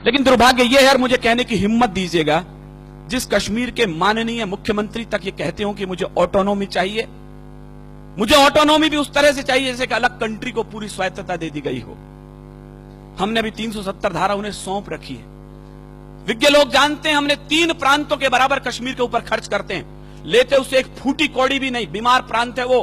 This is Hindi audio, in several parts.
लेकिन दुर्भाग्य यह है, और मुझे कहने की हिम्मत दीजिएगा, जिस कश्मीर के माननीय मुख्यमंत्री तक ये कहते हो कि मुझे ऑटोनॉमी चाहिए, मुझे ऑटोनॉमी भी उस तरह से चाहिए जैसे कि अलग कंट्री को पूरी स्वायत्तता दे दी गई हो। हमने अभी 370 धारा उन्हें सौंप रखी है। विज्ञ लोग जानते हैं हमने 3 प्रांतों के बराबर कश्मीर के ऊपर खर्च करते हैं, लेते उसे एक फूटी कौड़ी भी नहीं। बीमार प्रांत है वो,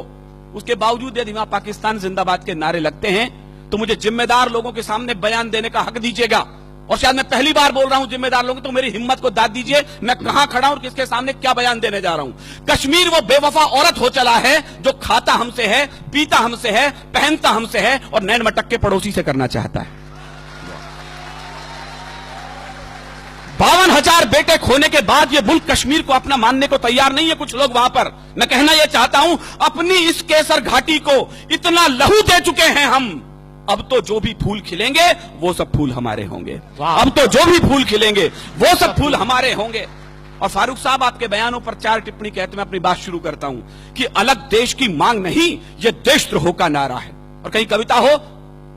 उसके बावजूद यदि वहां पाकिस्तान जिंदाबाद के नारे लगते हैं तो मुझे जिम्मेदार लोगों के सामने बयान देने का हक दीजिएगा। और शायद मैं पहली बार बोल रहा हूं जिम्मेदार लोगों, तो मेरी हिम्मत को दाद दीजिए, मैं कहां खड़ा हूं और किसके सामने क्या बयान देने जा रहा हूं। कश्मीर वो बेवफा औरत हो चला है जो खाता हमसे है, पीता हमसे है, पहनता हमसे है और नैन मटक के पड़ोसी से करना चाहता है। 52,000 बेटे खोने के बाद ये मुल्क कश्मीर को अपना मानने को तैयार नहीं है कुछ लोग वहां पर। मैं कहना यह चाहता हूं, अपनी इस केसर घाटी को इतना लहू दे चुके हैं हम, अब तो जो भी फूल खिलेंगे वो सब फूल हमारे होंगे। अब तो जो भी फूल खिलेंगे वो सब फूल हमारे होंगे। और फारूक साहब, आपके बयानों पर 4 टिप्पणी कहते मैं अपनी बात शुरू करता हूं कि अलग देश की मांग नहीं, यह देशद्रोह का नारा है। और कहीं कविता हो,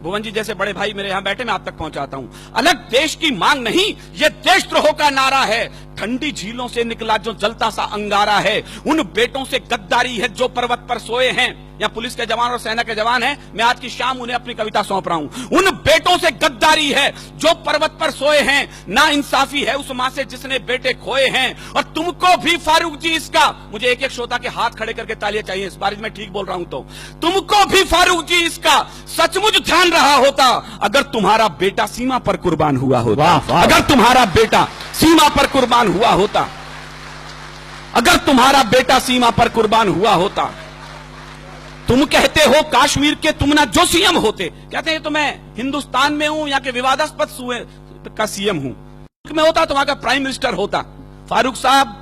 भुवन जी जैसे बड़े भाई मेरे यहां बैठे, मैं आप तक पहुंचाता हूं। अलग देश की मांग नहीं, यह देशद्रोह का नारा है। ठंडी झीलों से निकला जो जलता सा अंगारा है, उन बेटों से गद्दारी है जो पर्वत पर सोए हैं। या पुलिस के जवान और सेना के जवान हैं, मैं आज की शाम उन्हें अपनी कविता सौंप रहा हूं। उन बेटों से गद्दारी है जो पर्वत पर सोए हैं, ना इंसाफी है उस मां से जिसने बेटे खोए हैं। और तुमको भी फारूक जी इसका, मुझे एक एक श्रोता के हाथ खड़े करके तालियां चाहिए इस बार मैं ठीक बोल रहा हूं तो, तुमको भी फारूक जी इसका सचमुच ध्यान रहा होता अगर तुम्हारा बेटा सीमा पर कुर्बान हुआ होता। अगर तुम्हारा बेटा सीमा पर कुर्बान हुआ होता, अगर तुम्हारा बेटा सीमा पर कुर्बान हुआ होता। तुम कहते हो कश्मीर के तुम ना जो सीएम होते, कहते हैं तो मैं हिंदुस्तान में हूं, यहाँ के विवादास्पद सूबे का सीएम हूं, मैं होता तो वहां का प्राइम मिनिस्टर होता। फारूक साहब,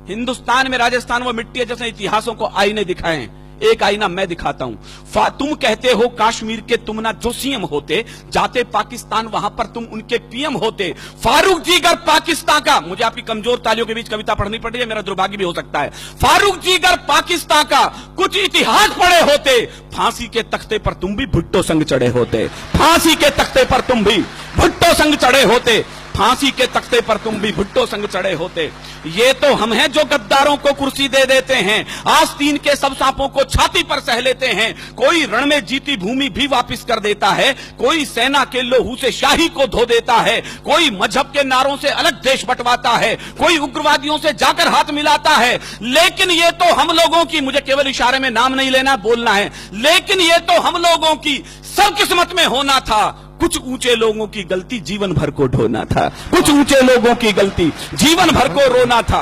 हिंदुस्तान में राजस्थान वो मिट्टी है जिसने इतिहासों को आईने दिखाए हैं, एक आईना मैं दिखाता हूं। तुम कहते हो कश्मीर के तुम ना जो सीएम होते, जाते पाकिस्तान वहां पर तुम उनके पीएम होते। फारूक जी अगर पाकिस्तान का, मुझे आपकी कमजोर तालियों के बीच कविता पढ़नी पड़ रही है, मेरा दुर्भाग्य भी हो सकता है। फारूक जी अगर पाकिस्तान का कुछ इतिहास पढ़े होते, फांसी के तख्ते पर तुम भी भुट्टो संग चढ़े होते। फांसी के तख्ते पर तुम भी भुट्टो संग चढ़े होते। फांसी के तख्ते पर तुम भी भुट्टो संग चढ़े होते। ये तो हम हैं जो गद्दारों को कुर्सी दे देते हैं, आस्तीन के सब सांपों को छाती पर सह लेते हैं। कोई रण में जीती भूमि भी वापस कर देता है, कोई सेना के लोहू से शाही को धो देता है, कोई मजहब के नारों से अलग देश बंटवाता है, कोई उग्रवादियों से जाकर हाथ मिलाता है। लेकिन ये तो हम लोगों की, मुझे केवल इशारे में नाम नहीं लेना, बोलना है, लेकिन ये तो हम लोगों की सब किस्मत में होना था। कुछ ऊंचे लोगों की गलती जीवन भर को ढोना था, कुछ ऊंचे लोगों की गलती जीवन भर को रोना था,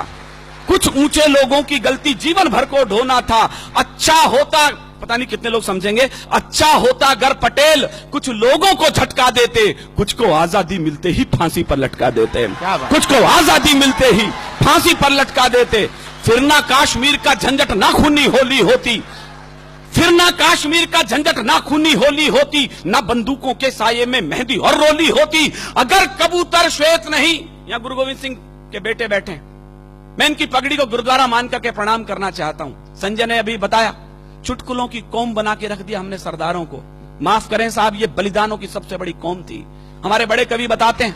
कुछ ऊंचे लोगों की गलती जीवन भर को ढोना था। अच्छा होता, पता नहीं कितने लोग समझेंगे, अच्छा होता अगर पटेल कुछ लोगों को झटका देते, कुछ को आजादी मिलते ही फांसी पर लटका देते, कुछ को आजादी मिलते ही फांसी पर लटका देते। फिर ना कश्मीर का झंझट ना खूनी होली होती, फिर ना कश्मीर का झंझट ना खूनी होली होती, ना बंदूकों के साये में मेहंदी और रोली होती। अगर कबूतर श्वेत नहीं, यहां गुरु गोविंद सिंह के बेटे बैठे, मैं इनकी पगड़ी को गुरुद्वारा मान करके प्रणाम करना चाहता हूं। संजय ने अभी बताया, चुटकुलों की कौम बना के रख दिया हमने सरदारों को। माफ करें साहब, ये बलिदानों की सबसे बड़ी कौम थी। हमारे बड़े कवि बताते हैं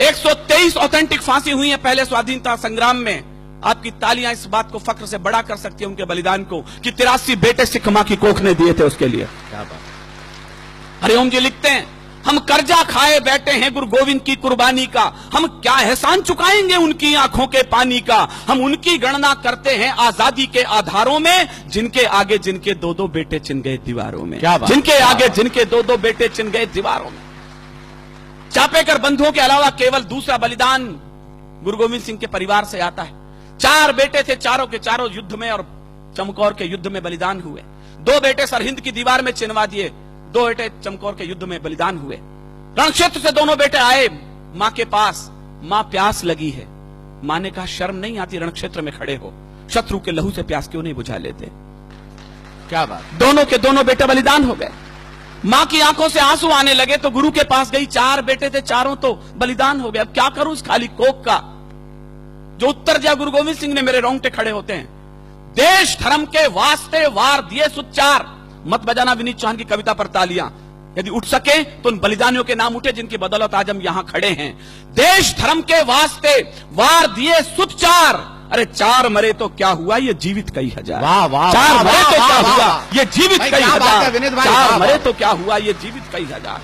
123 ऑथेंटिक फांसी हुई है पहले स्वाधीनता संग्राम में। आपकी तालियां इस बात को फख्र से बड़ा कर सकती है उनके बलिदान को कि 83 बेटे सिख मां की कोख ने दिए थे उसके लिए। क्या बात। हरिओम जी लिखते हैं, हम कर्जा खाए बैठे हैं गुरु गोविंद की कुर्बानी का, हम क्या एहसान चुकाएंगे उनकी आंखों के पानी का। हम उनकी गणना करते हैं आजादी के आधारों में, जिनके आगे जिनके 2-2 बेटे चिन गए दीवारों में, जिनके आगे जिनके 2-2 बेटे चिन गए दीवारों में। चापेकर बंधुओं के अलावा केवल दूसरा बलिदान गुरु गोविंद सिंह के परिवार से आता है। 4 बेटे थे, चारों के चारों युद्ध में और चमकौर के युद्ध में बलिदान हुए। 2 बेटे सरहिंद की दीवार में चिनवा दिए, 2 बेटे चमकौर के युद्ध में बलिदान हुए। रणक्षेत्र से दोनों बेटे आए मां के पास, मां प्यास लगी है। मां ने कहा शर्म नहीं आती रणक्षेत्र में खड़े हो, शत्रु के लहू से प्यास क्यों नहीं बुझा लेते। क्या बात। दोनों के दोनों बेटे बलिदान हो गए। मां की आंखों से आंसू आने लगे तो गुरु के पास गई, 4 बेटे थे, चारों तो बलिदान हो गए, अब क्या करूं इस खाली कोख का। जो उत्तर दिया गुरु गोविंद सिंह ने, मेरे रोंगटे खड़े होते हैं। देश धर्म के वास्ते वार दिए सुच्चार, मत बजाना विनीत चौहान की कविता पर तालियां। यदि उठ सके तो उन बलिदानियों के नाम उठे जिनकी बदौलत आज हम यहां खड़े हैं। देश धर्म के वास्ते वार दिए सुत चार, अरे चार मरे तो क्या हुआ, ये जीवित कई हजार। वाह वाह, चार मरे तो क्या हुआ, ये जीवित भाई, कई क्या बात है विनीत हजार। भाई, चार वाह, मरे वाह। तो क्या हुआ, ये जीवित कई हजार।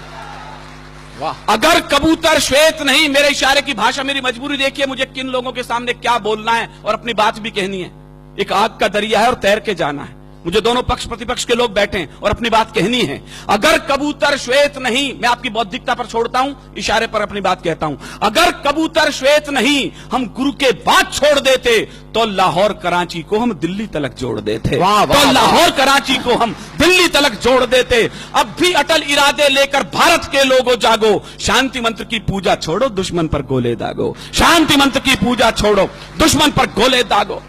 वाह। अगर कबूतर श्वेत नहीं, मेरे इशारे की भाषा, मेरी मजबूरी देखिए मुझे किन लोगों के सामने क्या बोलना है और अपनी बात भी कहनी है। एक आग का दरिया है और तैर के जाना है। मुझे दोनों पक्ष प्रतिपक्ष के लोग बैठे हैं और अपनी बात कहनी है। अगर कबूतर श्वेत नहीं, मैं आपकी बौद्धिकता पर छोड़ता हूं, इशारे पर अपनी बात कहता हूं। अगर कबूतर श्वेत नहीं, हम गुरु के बात छोड़ देते तो लाहौर कराची को हम दिल्ली तलक जोड़ देते। वाह, वाह, तो वाह। लाहौर कराची को हम दिल्ली तलक जोड़ देते। अब भी अटल इरादे लेकर भारत के लोगों जागो, शांति मंत्र की पूजा छोड़ो, दुश्मन पर गोले दागो। शांति मंत्र की पूजा छोड़ो, दुश्मन पर गोले दागो।